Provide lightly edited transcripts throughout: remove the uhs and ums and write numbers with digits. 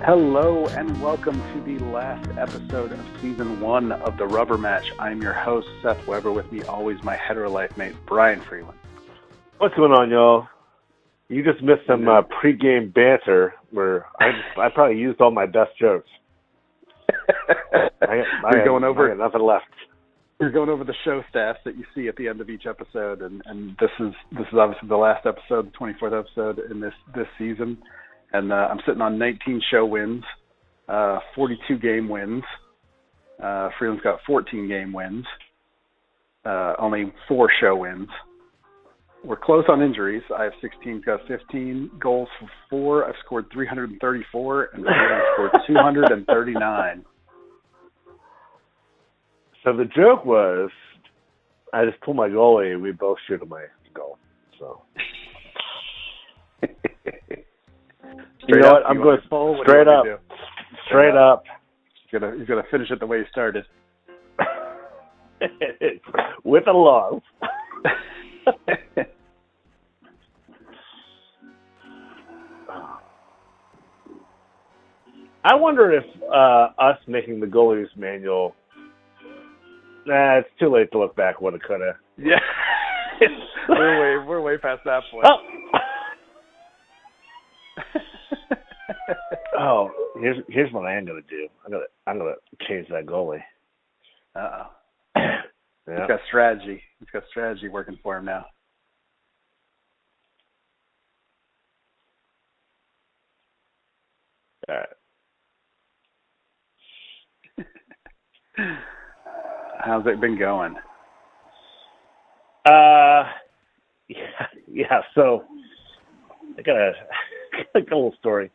Hello and welcome to the last episode of Season 1 of The Rubber Match. I'm your host, Seth Weber. With me always my hetero life mate, Brian Freeland. What's going on, y'all? You just missed some pre-game banter where I probably used all my best jokes. I got nothing left. We're going over the show stats that you see at the end of each episode, and this is obviously the last episode, the 24th episode in this season. And I'm sitting on 19 show wins, 42 game wins. Freeland's got 14 game wins, only 4 show wins. We're close on injuries. I have 16, got 15 goals for 4. I've scored 334, and Freeland scored 239. So the joke was, I just pull my goalie, and we both shoot at my goal. So. You know what? I'm going straight up. Straight up. He's gonna finish it the way he started. With a love. I wonder if us making the goalies manual. It's too late to look back. Woulda, coulda. Yeah. we're way past that point. Oh, here's what I am gonna do. I'm gonna change that goalie. Uh-oh. Yeah. He's got strategy. He's got strategy working for him now. All right. How's it been going? Yeah. So I got a little story.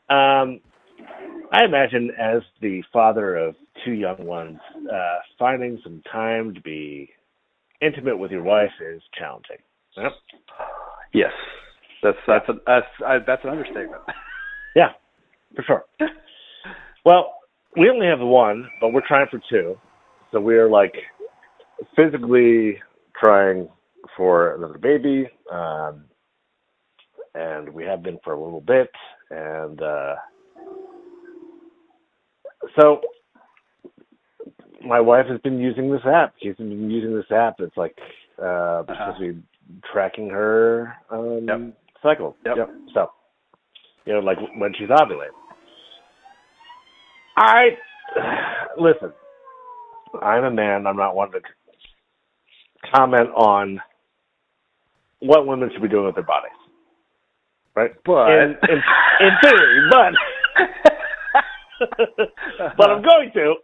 I imagine as the father of 2 young ones, finding some time to be intimate with your wife is challenging. Yep. Yes, that's an understatement. Yeah, for sure. Well, we only have 1, but we're trying for 2. So we're like physically trying for another baby, and we have been for a little bit, and so my wife has been using this app. She's been using this app. It's like supposed to be tracking her cycle. Yep. So, like when she's ovulating. Listen, I'm a man. I'm not one to comment on what women should be doing with their bodies. Right? But in theory, but I'm going to.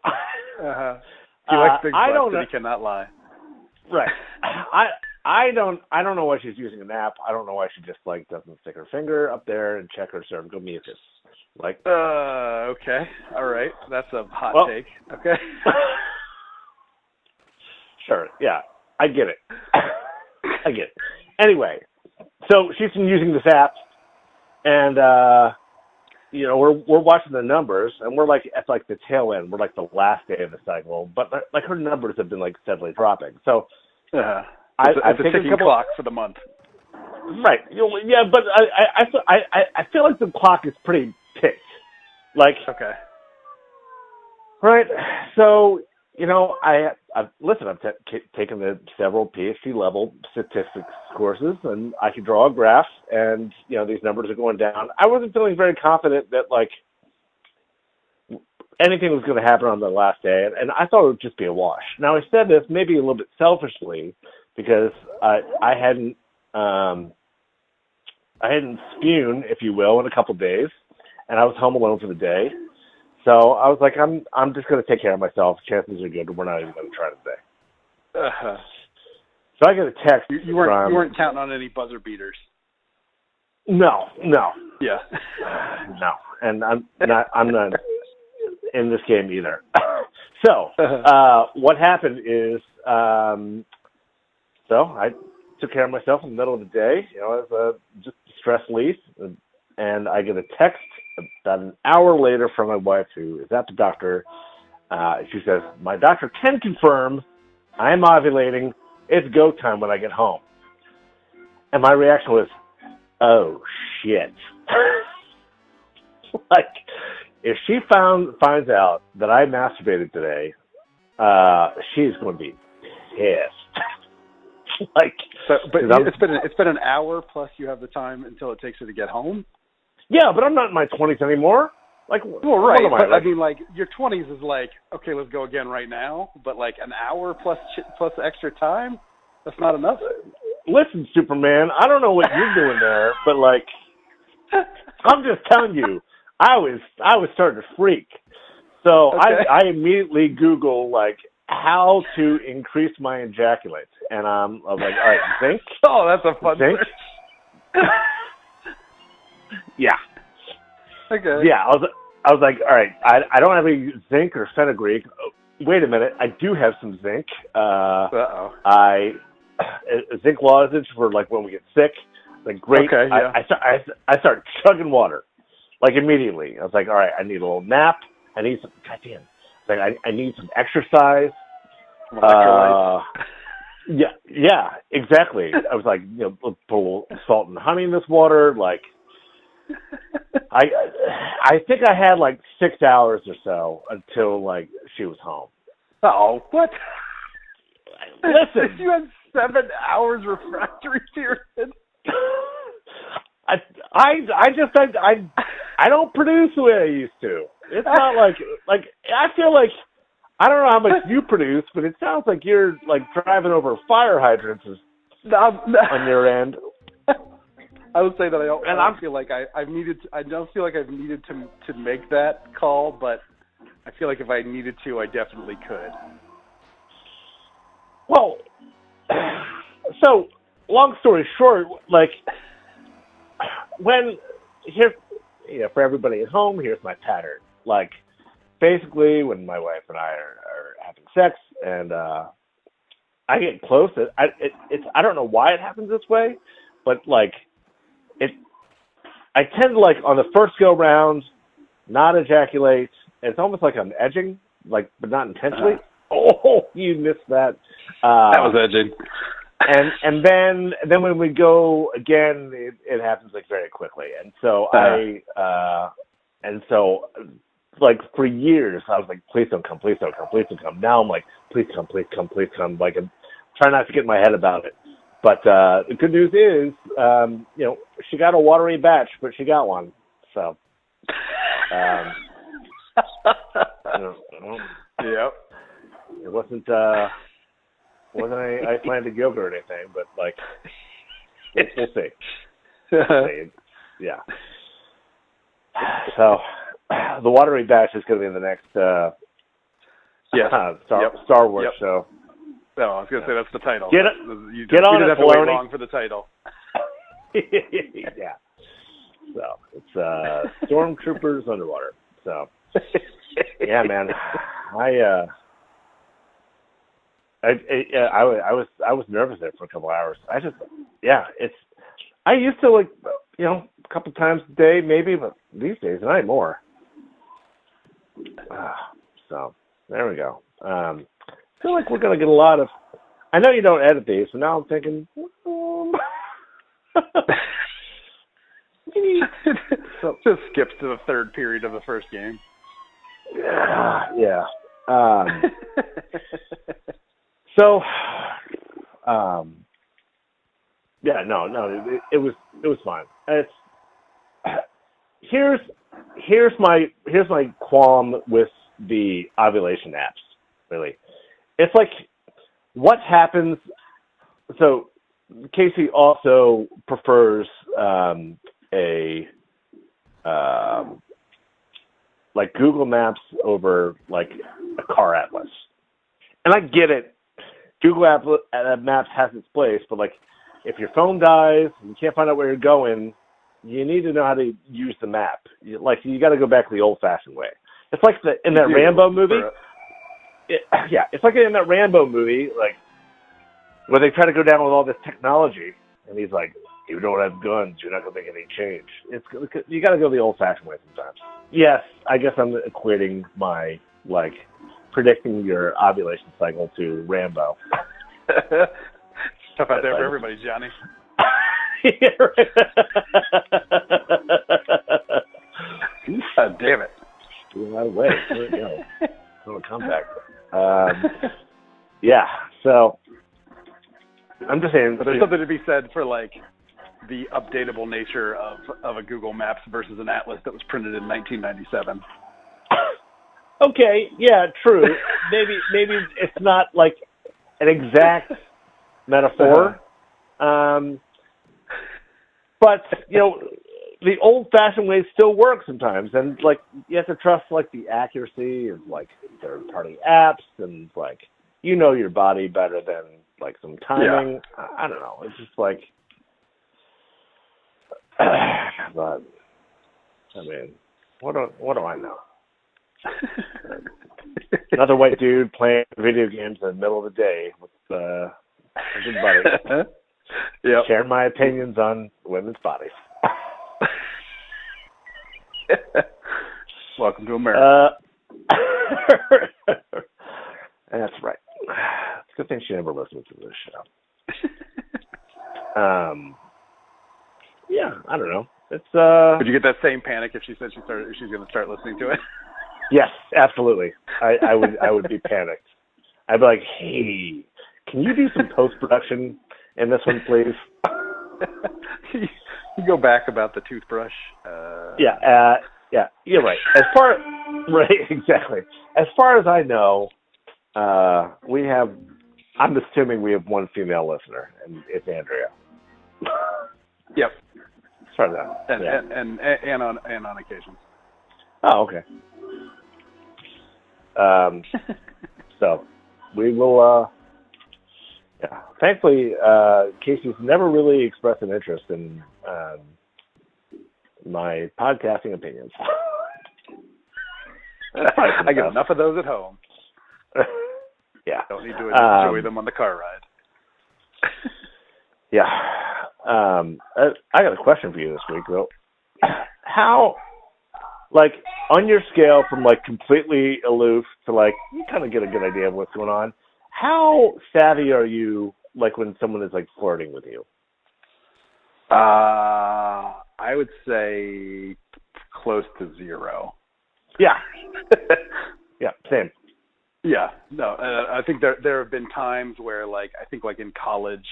He likes big butts, but he cannot lie. Right. I don't know why she's using an app. I don't know why she just doesn't stick her finger up there and check her cervical mucus. Okay. All right. That's a hot take. Okay. Sure. Yeah. I get it. Anyway, so she's been using this app, and we're watching the numbers, and we're at the tail end. We're the last day of the cycle, but her numbers have been steadily dropping. So it's a ticking clock for the month. Right. Yeah, but I feel like the clock is pretty ticked. Okay. Right. So I've taken the several PhD level statistics courses, and I can draw a graph, and these numbers are going down. I wasn't feeling very confident that anything was going to happen on the last day, and I thought it would just be a wash. Now I said this maybe a little bit selfishly because I hadn't spun, if you will, in a couple of days, and I was home alone for the day. So I was like, I'm just going to take care of myself. Chances are good. We're not even going to try today. So I get a text. You weren't counting on any buzzer beaters. No. Yeah. No, and I'm not in this game either. So what happened is, so I took care of myself in the middle of the day. I was just stress relief, and I get a text about an hour later from my wife, who is at the doctor. She says, "My doctor can confirm I am ovulating. It's go time when I get home." And my reaction was, "Oh shit!" if she finds out that I masturbated today, she's going to be pissed. Like, but it's been an hour plus you have the time until it takes her to get home. Yeah, but I'm not in my 20s anymore. Like, well, right. What am I, I mean, like, your 20s is like, okay, let's go again right now. But like an hour plus extra time, that's not enough. Listen, Superman, I don't know what you're doing there, but like, I'm just telling you, I was starting to freak. So okay. I immediately Google like how to increase my ejaculate, and I was like, all right, zinc. Oh, that's a fun zinc. Yeah. Okay. Yeah, I was like, all right, I don't have any zinc or fenugreek. Wait a minute, I do have some zinc. Zinc lozenge for like when we get sick. Like great. Okay, yeah. I start chugging water, like immediately. I was like, all right, I need a little nap. I need some. Goddamn. Like I need some exercise. Yeah, exactly. I was like, put a little salt and honey in this water. Like, I think I had like 6 hours or so until like she was home. Oh, what? Listen, you had 7 hours refractory period. I don't produce the way I used to. It's not like I feel like I don't know how much you produce, but it sounds like you're like driving over fire hydrants on your end. I would say that I don't feel like I don't feel like I've needed to make that call, but I feel like if I needed to, I definitely could. Well, so long story short, like for everybody at home, here's my pattern. Like, basically, when my wife and I are having sex, and I get close, I don't know why it happens this way, but like I tend to like on the first go round, not ejaculate. It's almost like I'm edging, like, but not intentionally. Oh, you missed that. That was edging. And then when we go again, it happens like very quickly. And so like for years I was like, please don't come, please don't come, please don't come. Now I'm like, please come, please come, please come. Like I'm trying not to get in my head about it. But the good news is, she got a watery batch, but she got one. So, yep. It wasn't any Icelandic yoga or anything, but like, we'll see. Yeah. So, the watery batch is going to be in the next Star Wars show. No, I was going to say that's the title. Get on it, have to wait long for the title. Yeah. So it's Stormtroopers underwater. So yeah, man. I was nervous there for a couple hours. I used to like a couple times a day maybe, but these days not anymore. So there we go. I feel like we're gonna get a lot of. I know you don't edit these, so now I'm thinking. Just skips to the third period of the first game. Yeah. It was fine. It's here's my qualm with the ovulation apps. Really, it's like what happens. So Casey also prefers like Google Maps over like a car atlas, and I get it. Google Maps has its place, but like if your phone dies and you can't find out where you're going, you need to know how to use the map. You got to go back to the old-fashioned way. It's like in that Rambo movie. It's like in that Rambo movie, like where they try to go down with all this technology, and he's like, "You don't have guns, you're not gonna make any change." You got to go the old-fashioned way sometimes. Yes, I guess I'm equating my like predicting your ovulation cycle to Rambo. Tough out there for everybody, Johnny. God damn it. Getting out of the way. Little comeback. Yeah. So I'm just saying. But there's something to be said for like the updatable nature of a Google Maps versus an atlas that was printed in 1997. Okay, yeah, true. Maybe it's not like an exact metaphor, but the old-fashioned way still works sometimes, and like you have to trust like the accuracy of like third-party apps and like your body better than like some timing. Yeah. I don't know. It's just like, but I mean, what do I know? Another white dude playing video games in the middle of the day with a good buddy. Yep. Sharing my opinions on women's bodies. Welcome to America. That's right. It's a good thing she never listens to this show. Yeah, I don't know. It's Would you get that same panic if she said she's going to start listening to it? Yes, absolutely. I would be panicked. I'd be like, hey, can you do some post-production in this one, please? You go back about the toothbrush. Yeah, you're right. Right, exactly. As far as I know, I'm assuming we have one female listener, and it's Andrea. Yep. Sorry about that. And on occasion. Oh, okay. So we will, yeah. Thankfully, Casey's never really expressed an interest in my podcasting opinions. I get enough of those at home. Yeah. Don't need to enjoy them on the car ride. Yeah. I got a question for you this week, though. How, like, on your scale from, like, completely aloof to, like, you kind of get a good idea of what's going on, how savvy are you, like, when someone is, like, flirting with you? I would say close to zero. Yeah. Yeah, same. Yeah. No, I think there have been times where, like, I think, like, in college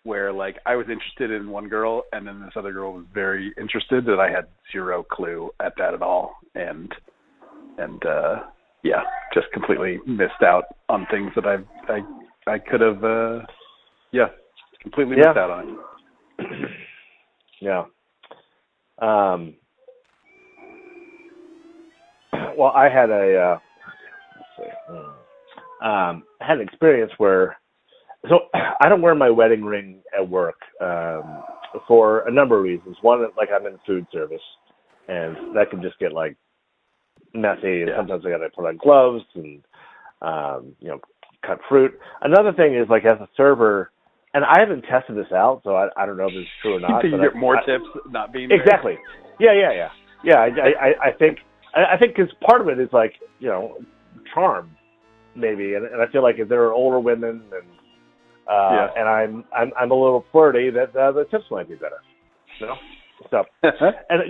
where, like, I was interested in one girl and then this other girl was very interested and I had zero clue at that at all. And yeah, just completely missed out on things that I could have, completely missed out on it. Yeah. Well, I had had an experience where, so I don't wear my wedding ring at work for a number of reasons. One, like I'm in food service, and that can just get like messy, and sometimes I got to put on gloves and cut fruit. Another thing is like as a server, and I haven't tested this out, so I don't know if it's true or not. You get more tips not being exactly. There. Yeah. I think because part of it is like charm maybe, and I feel like if there are older women and I'm a little flirty, that the tips might be better. So and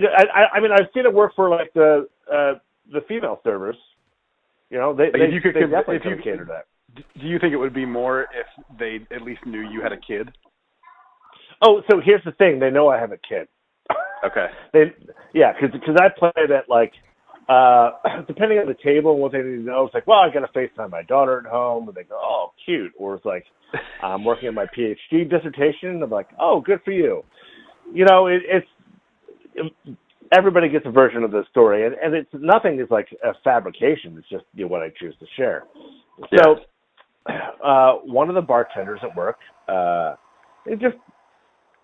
I mean I've seen it work for like the female servers. They definitely cater that. Do you think it would be more if they at least knew you had a kid? Oh, so here's the thing: they know I have a kid. Okay. Because I play that like depending on the table and what they need to know. It's like, well, I got to FaceTime my daughter at home, and they go, oh, cute. Or it's like, I'm working on my PhD dissertation, and I'm like, oh, good for you. It's everybody gets a version of the story, and it's nothing is like a fabrication. It's just what I choose to share. So, one of the bartenders at work, they just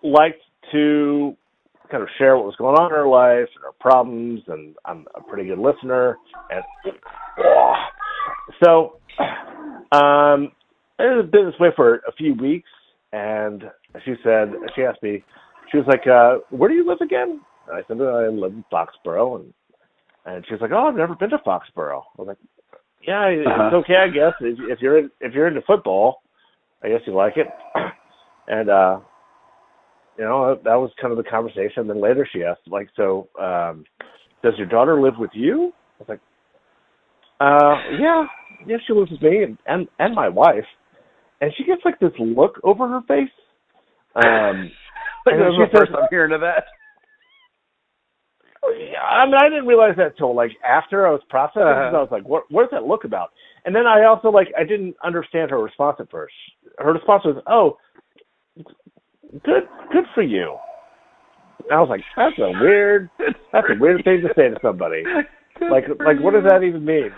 liked to kind of share what was going on in her life and her problems, and I'm a pretty good listener. And so, it has been this way for a few weeks, and she asked me, she was like, where do you live again? And I said, I live in Foxborough, and she was like, oh, I've never been to Foxborough. I was like, yeah, it's okay, I guess. If you're into football, I guess you like it. And that was kind of the conversation. Then later she asked, like, so does your daughter live with you? I was like, Yeah, she lives with me and my wife, and she gets like this look over her face. Like this is the first I'm hearing of that. I mean, I didn't realize that till like after I was processing. I was like, what is that look about? And then I also I didn't understand her response at first. Her response was, "Oh, good for you." And I was like, that's a weird thing to say to somebody. Like what does that even mean?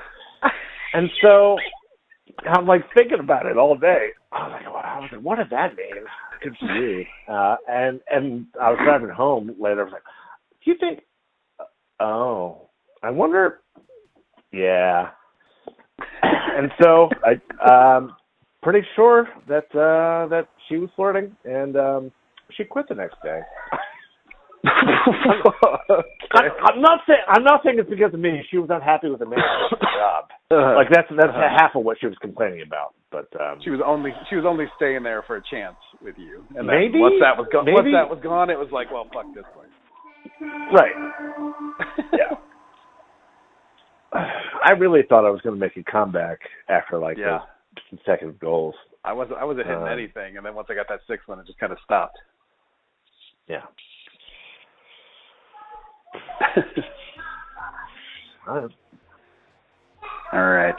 And so I'm like thinking about it all day. I was like, what did that mean? Good for you. And I was driving home later. I was like, do you think? Oh, I wonder. Yeah. And so I'm pretty sure that she was flirting, and she quit the next day. Okay. I'm not saying it's because of me. She was unhappy with the man at the job. Like that's half of what she was complaining about. But she was only staying there for a chance with you. And maybe once that was gone, it was like, well, fuck this place. Right. Yeah. I really thought I was going to make a comeback after the consecutive goals. I wasn't hitting anything, and then once I got that sixth one, it just kind of stopped. Yeah. All right.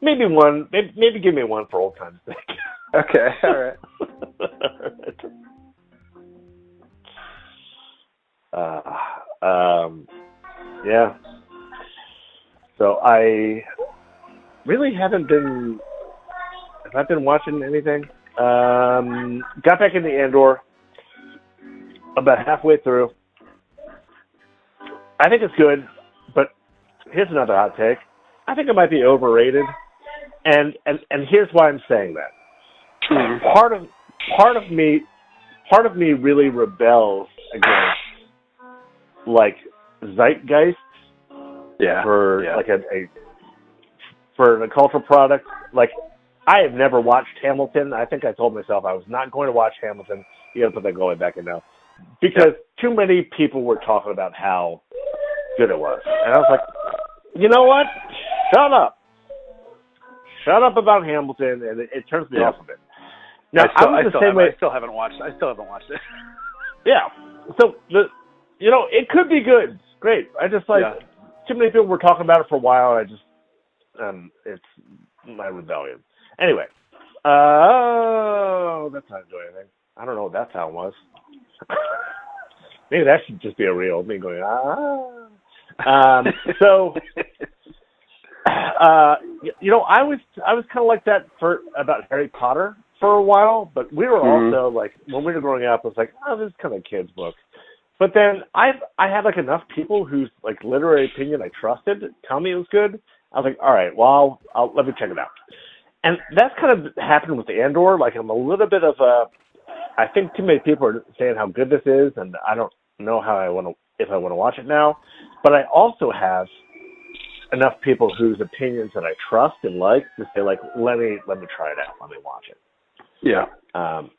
Maybe one. Maybe give me one for old time's sake. Okay. All right. Yeah. So I really haven't been. Have I been watching anything? Got back into Andor about halfway through. I think it's good, but here's another hot take. I think it might be overrated, and here's why I'm saying that. Part of me really rebels against zeitgeist for for a cultural product. I have never watched Hamilton. I think I told myself I was not going to watch Hamilton. You got to put that going back in now, because too many people were talking about how good it was, and I was like, you know what? Shut up about Hamilton, and it turns me off of it. Now I still haven't watched it. Yeah, so it could be good. It's great. I just too many people were talking about it for a while, and I just it's my rebellion. Anyway, that's not doing anything. I don't know what that sound was. Maybe that should just be a reel. Me going, So, I was kind of like that about Harry Potter for a while, but we were also when we were growing up, it was like, oh, this is kind of a kid's book. But then I had enough people whose literary opinion I trusted tell me it was good. I was like, all right, well, I'll let me check it out. And that's kind of happened with Andor. I'm a little bit of I think too many people are saying how good this is, and I don't know if I want to watch it now. But I also have enough people whose opinions that I trust and like to say let me try it out, let me watch it. Yeah. And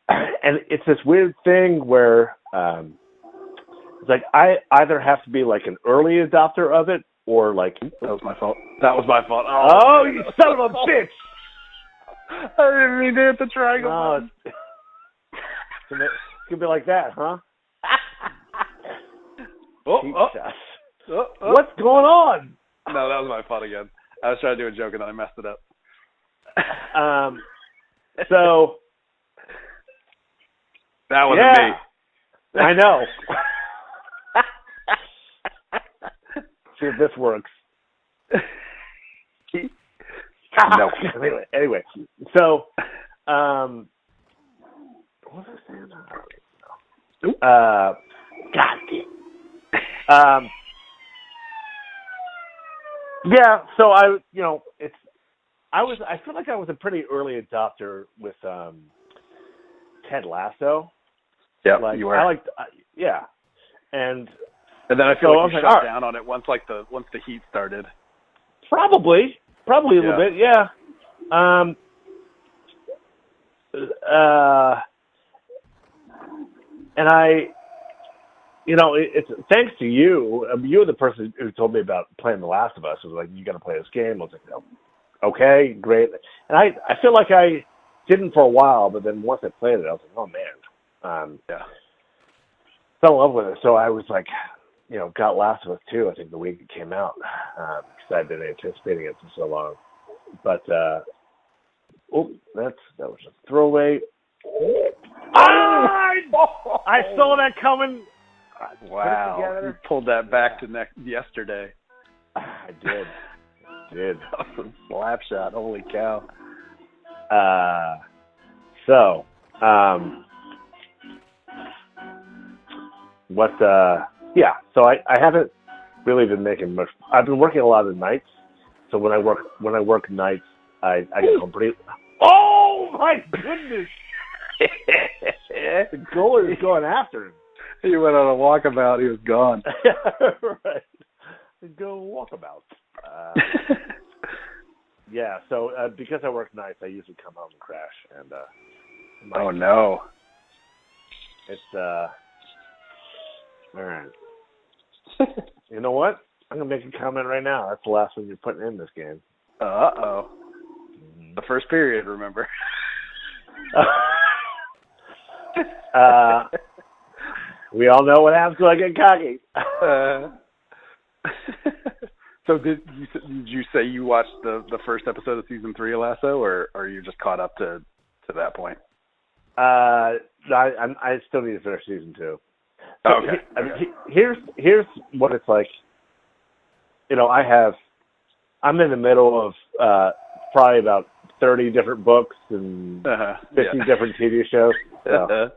it's this weird thing where it's I either have to be an early adopter of it or that was my fault. Oh, you son of a bitch! I didn't mean to hit the triangle. No, it's gonna be like that, huh? What's going on? No, that was my fault again. I was trying to do a joke and then I messed it up. So that wasn't me. I know. See if this works. No. Anyway, so what was I saying? God damn. Yeah, so I feel like I was a pretty early adopter with Ted Lasso. Yeah, you were. I liked, and then I feel like you shut down on it once the heat started. Probably a little bit, yeah. And it's thanks to you. You were the person who told me about playing The Last of Us. It was like, you got to play this game. I was like, oh, okay, great. And I feel like I didn't for a while, but then once I played it, I was like, oh man, fell in love with it. So I was like, got Last of Us 2, I think the week it came out, because I'd been anticipating it for so long. But that was a throwaway. I saw that coming. Wow, you pulled that back to yesterday. I did. That was a slap shot. Holy cow. So I haven't really been making much. I've been working a lot of nights. So when I work nights, I get home pretty. Oh my goodness! The goalie is going after him. He went on a walkabout. He was gone. Right. Go walkabout. Yeah. So because I work nights, I usually come home and crash. And oh no! It's all right. You know what? I'm gonna make a comment right now. That's the last one you're putting in this game. Uh-oh. The first period, remember? We all know what happens when I get cocky. So did you say you watched the first episode of season 3 of Lasso, or are you just caught up to that point? I still need to finish season 2. So okay. Here's what it's like. I'm in the middle of probably about 30 different books and 50 different TV shows. So,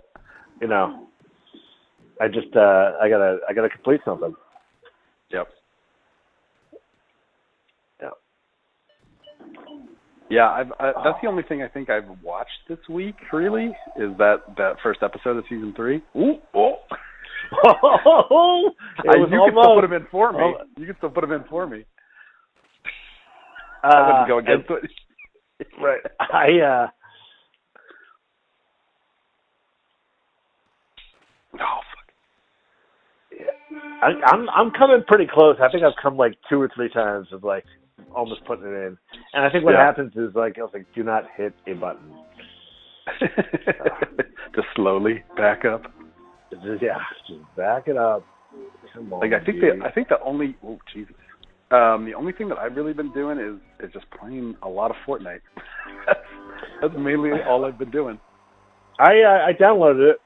I just I gotta complete something. Yep. Yeah. Yeah, that's the only thing I think I've watched this week. Really, is that first episode of season 3. Ooh, oh. You can still put them in for me. You can still put them in for me. I wouldn't go against it. Right. Oh fuck. Yeah. I'm coming pretty close. I think I've come like 2 or 3 times of like almost putting it in. And I think what happens is I was like, do not hit a button. Just slowly back up. Just back it up. Come on. Like I think the only the only thing that I've really been doing is just playing a lot of Fortnite. That's mainly all I've been doing. I downloaded it.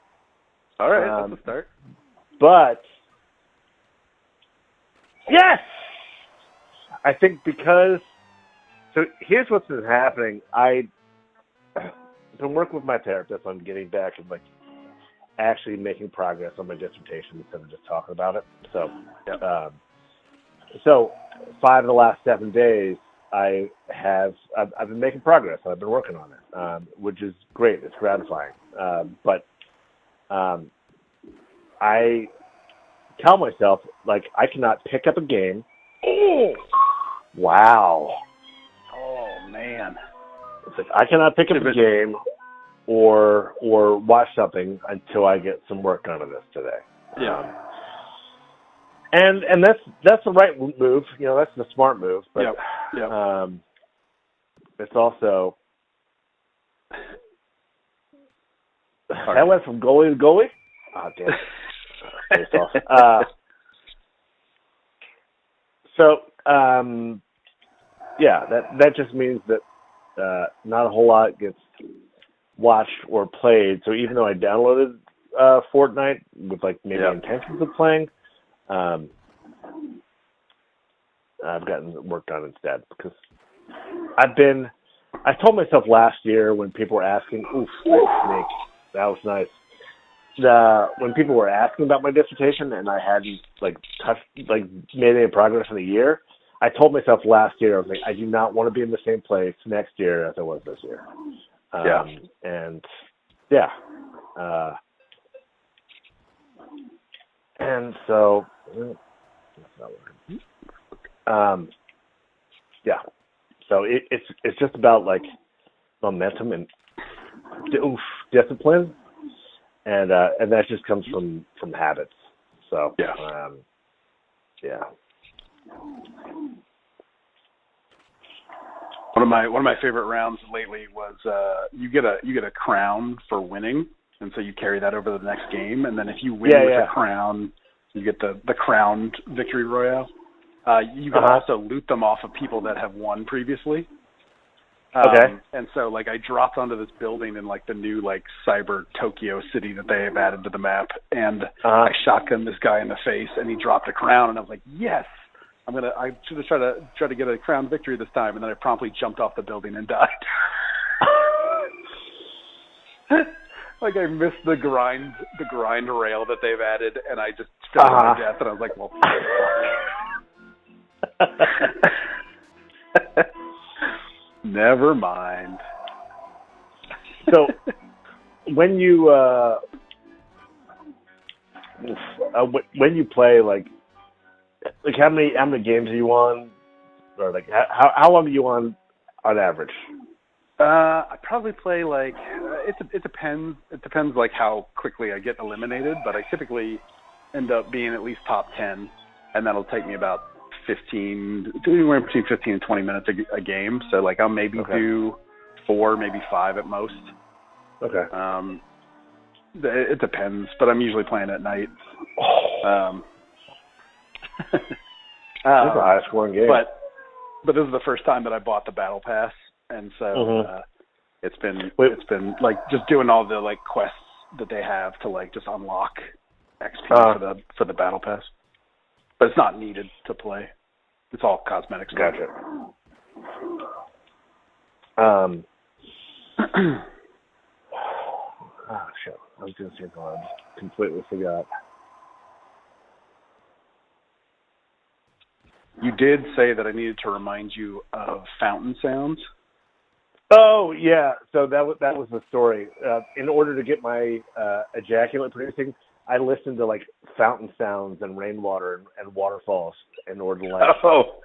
All right, that's a start. But yes, I think because here's what's been happening. I've been working with my therapist on getting back and like actually making progress on my dissertation instead of just talking about it. So, so 5 of the last 7 days, I've been making progress. I've been working on it, which is great. It's gratifying. But I tell myself, like, I cannot pick up a game. Oh! Wow. Oh, man. It's like, I cannot pick up a game or watch something until I get some work done on this today. Yeah. And that's the right move. That's the smart move. But it's also that went from goalie to goalie. Oh, damn. That just means that not a whole lot gets watched or played. So even though I downloaded Fortnite with like maybe intentions of playing, I've gotten work done instead because I told myself last year when people were asking, oof, snake, that was nice. When people were asking about my dissertation and I hadn't made any progress in a year, I told myself last year, I was like, I do not want to be in the same place next year as I was this year. And so, that's not working. So it's just about like momentum and discipline, and that just comes from habits. So, yeah. Yeah. One of my favorite rounds lately was you get a crown for winning, and so you carry that over the next game, and then if you win with a crown, you get the crowned victory royale. You can also loot them off of people that have won previously. Okay. And so like I dropped onto this building in like the new like cyber Tokyo city that they have added to the map, and I shotgunned this guy in the face, and he dropped a crown, and I was like, yes. I should have tried to get a crown victory this time, and then I promptly jumped off the building and died. Like I missed the grind rail that they've added, and I just fell to my death, and I was like, well. Never mind. So when you play like how many games are you on, or like how long are you on average? I probably play like it depends. It depends like how quickly I get eliminated, but I typically end up being at least top 10, and that'll take me about anywhere between 15 and 20 minutes a game. So like I'll maybe do 4, maybe 5 at most. Okay. It depends, but I'm usually playing at night. That's a high scoring game. But this is the first time that I bought the battle pass, and so it's been like just doing all the like quests that they have to like just unlock XP for the battle pass. But it's not needed to play. It's all cosmetic stuff. Gotcha. Oh shit! I was going to say something. I just completely forgot. You did say that I needed to remind you of fountain sounds. Oh yeah, so that was the story. In order to get my ejaculate producing, I listened to like fountain sounds and rainwater and waterfalls in order to like. Oh,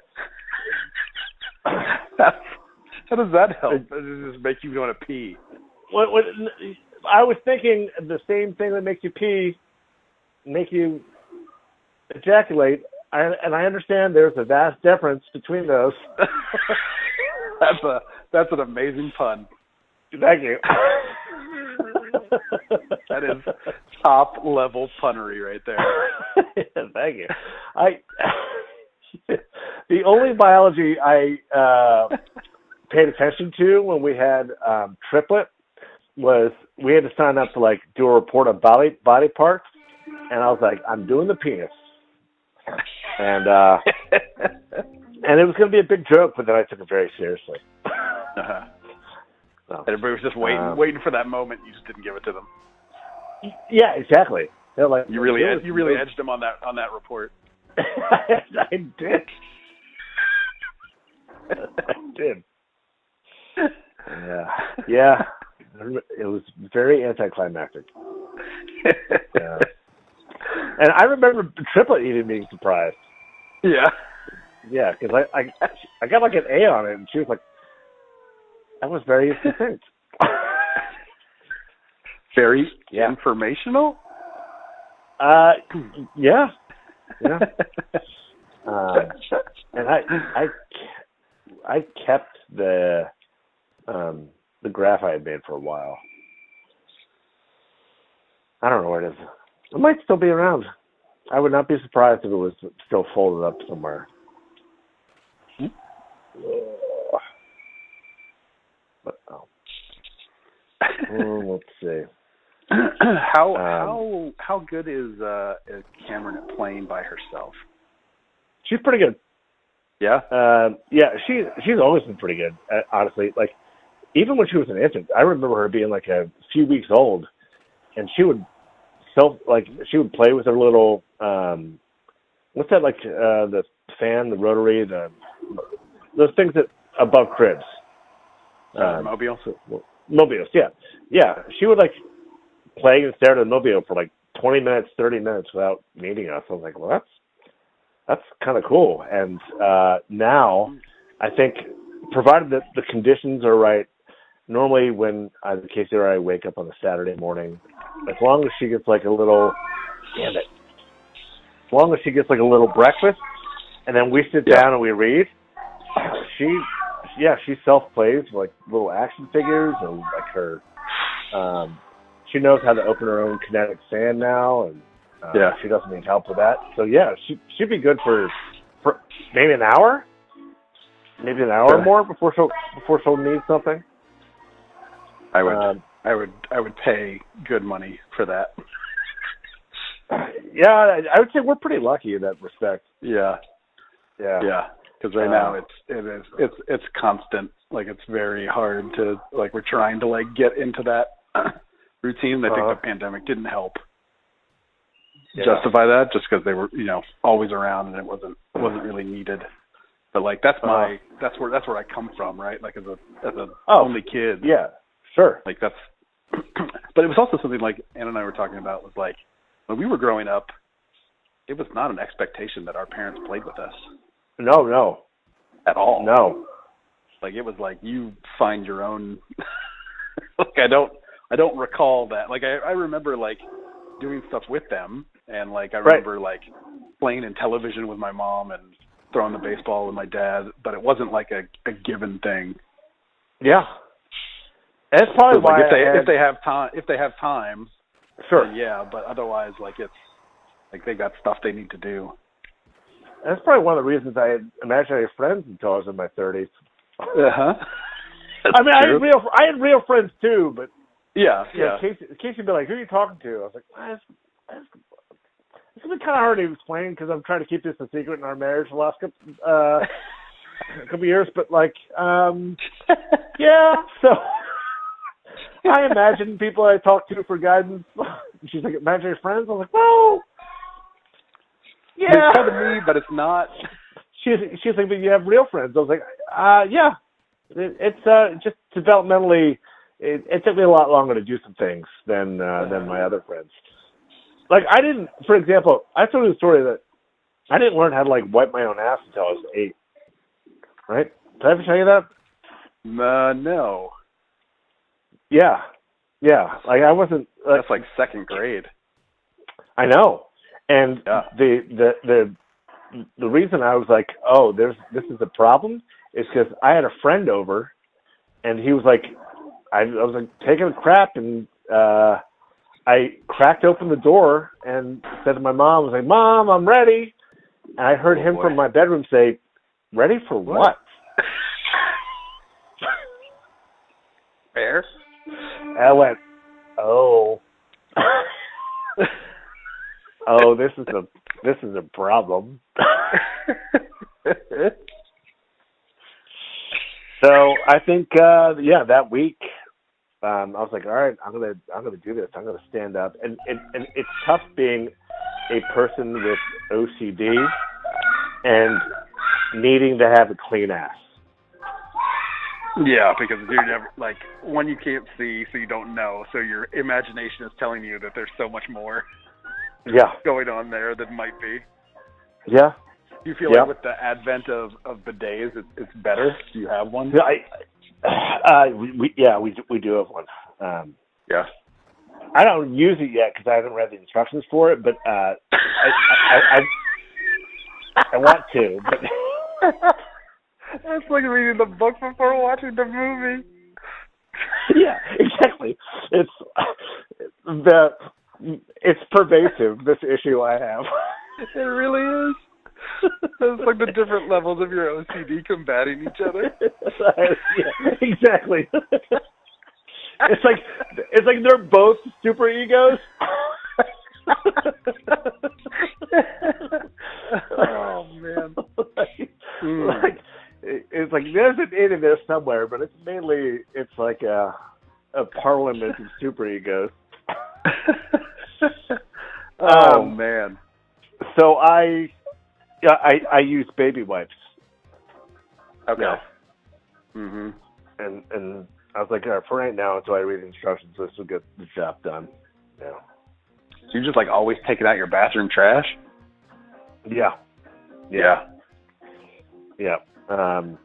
how does that help? Does it just make you want to pee? What, I was thinking the same thing that makes you pee, make you ejaculate. And I understand there's a vast difference between those. That's an amazing pun. Thank you. That is top level punnery right there. Thank you. The only biology I paid attention to when we had triplet was we had to sign up to like do a report of body parts, and I was like, I'm doing the penis. And it was going to be a big joke, but then I took it very seriously. So, everybody was just waiting for that moment. You just didn't give it to them. Yeah, exactly. They're like, you really edged them on that report. I did. I did. Yeah. It was very anticlimactic. Yeah. And I remember Triplet even being surprised. Yeah. Yeah, because I got like an A on it, and she was like, that was very succinct. Very informational? Yeah. And I kept the graph I had made for a while. I don't know where it is. It might still be around. I would not be surprised if it was still folded up somewhere. But let's see. How good is Cameron at playing by herself? She's pretty good. Yeah. She's always been pretty good. Honestly, like even when she was an infant, I remember her being like a few weeks old, and she would play with her little what's that, like the fan, the rotary, those things that above cribs. Mobiles? Mobiles, yeah. She would like play and stare at the mobile for like 20 minutes, 30 minutes without meeting us. I was like, well, that's kind of cool. And now I think, provided that the conditions are right, normally when either Casey or I wake up on a Saturday morning, as long as she gets like a little, damn it, as long as she gets like a little breakfast, and then we sit down and we read. She self-plays like little action figures, and like her, she knows how to open her own kinetic sand now, and she doesn't need help with that. So she'd be good for maybe an hour, or more before she'll need something. I would pay good money for that. Yeah, I would say we're pretty lucky in that respect. Yeah. Because right now it's constant. Like it's very hard to like we're trying to like get into that routine. I think the pandemic didn't help justify that, just because they were always around and it wasn't really needed. But like that's where I come from, right? Like as a only kid. Yeah, sure. Like that's. But it was also something like Anna and I were talking about was like when we were growing up, it was not an expectation that our parents played with us. No. At all. No. Like it was like you find your own. Like I don't recall that. Like I remember like doing stuff with them, and like I remember like playing in television with my mom and throwing the baseball with my dad, but it wasn't like a given thing. Yeah. And that's probably why if they have time, sure. But otherwise like it's like they got stuff they need to do. That's probably one of the reasons I had imaginary friends until I was in my 30s. I mean, I had real friends too, but Casey'd be like, "Who are you talking to?" I was like, "It's gonna be kind of hard to explain because I'm trying to keep this a secret in our marriage the last couple years." But like, so I imagine people I talk to for guidance. She's like, "Imaginary friends." I was like, "Well, yeah." It's kind of me, but it's not. She's like, "But you have real friends." I was like, "Yeah." It's just developmentally. It took me a lot longer to do some things than my other friends. Like I didn't, for example, I told you the story that I didn't learn how to like wipe my own ass until I was 8. Right? Did I ever tell you that? No. Yeah. Like I wasn't. That's like second grade. I know, and the reason I was like, oh, this is a problem, is because I had a friend over, and he was like, I was like taking a crap, and I cracked open the door and said to my mom, I was like, "Mom, I'm ready," and I heard him from my bedroom say, "Ready for what?" Fair. I went, "Oh, oh, this is a problem." So I think, that week, I was like, all right, I'm gonna do this. I'm gonna stand up, and it's tough being a person with OCD and needing to have a clean ass. Yeah, because you're never like one, you can't see, so you don't know. So your imagination is telling you that there's so much more. Going on there than might be. Yeah. Do you feel like with the advent of bidets, it's better? Do you have one? We do have one. I don't use it yet because I haven't read the instructions for it, but I want to. But it's like reading the book before watching the movie. Yeah, exactly. It's pervasive, this issue I have. It really is. It's like the different levels of your OCD combating each other. Yeah, exactly. It's like they're both super egos. Oh man. It's like there's an it in there somewhere, but it's like a parliament of super egos. Oh man. So I use baby wipes. Okay. Now. Mhm. And I was like, all right, for right now, until I read the instructions, this will get the job done. Yeah. So you're just like always taking out your bathroom trash? Yeah. And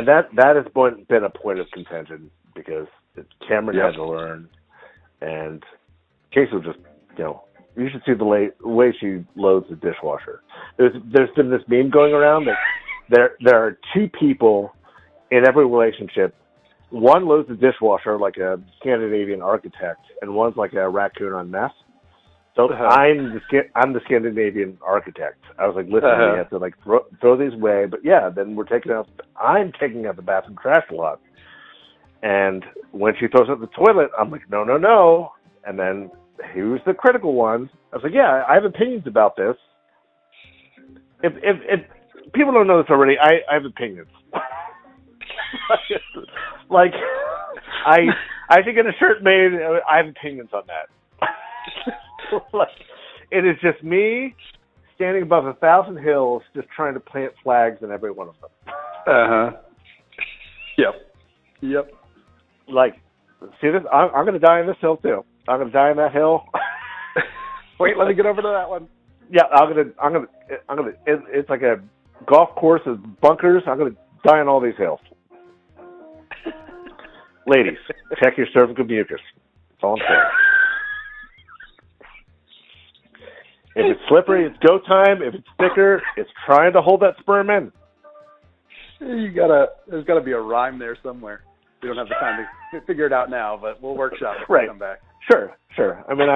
that has been a point of contention because Cameron had to learn, and Casey will just You should see the way she loads the dishwasher. There's been this meme going around that there are two people in every relationship. One loads the dishwasher like a Scandinavian architect, and one's like a raccoon on meth. So I'm the Scandinavian architect. I was like, listen, we have to like throw these away, but yeah, then I'm taking out the bathroom trash a lot. And when she throws out the toilet, I'm like, no. And then who's the critical one? I was like, yeah, I have opinions about this. If people don't know this already, I have opinions. Like, I should get a shirt made. I have opinions on that. Like, it is just me standing above 1,000 hills, just trying to plant flags in every one of them. Yep. Like, see this? I'm going to die on this hill too. I'm going to die on that hill. Wait, let me get over to that one. Yeah, I'm gonna. It's like a golf course of bunkers. I'm going to die on all these hills. Ladies, check your cervical mucus. That's all I'm saying. If it's slippery, it's go time. If it's thicker, it's trying to hold that sperm in. There's gotta be a rhyme there somewhere. We don't have the time to figure it out now, but we'll workshop it when we come back. Sure. I mean,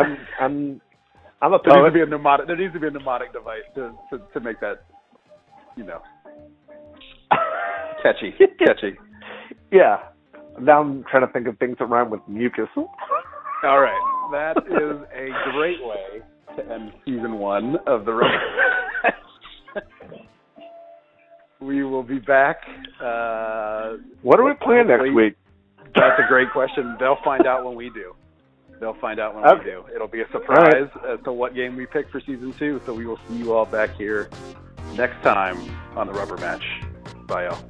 I'm a poet. There needs to be a mnemonic device to make that, catchy. Yeah. Now I'm trying to think of things that rhyme with mucus. All right. That is a great way to end season 1 of the Rubber. We will be back. What are we playing next week? That's a great question. They'll find out when we do. We do. It'll be a surprise as to what game we pick for season 2. So we will see you all back here next time on the Rubber Match. Bye, y'all.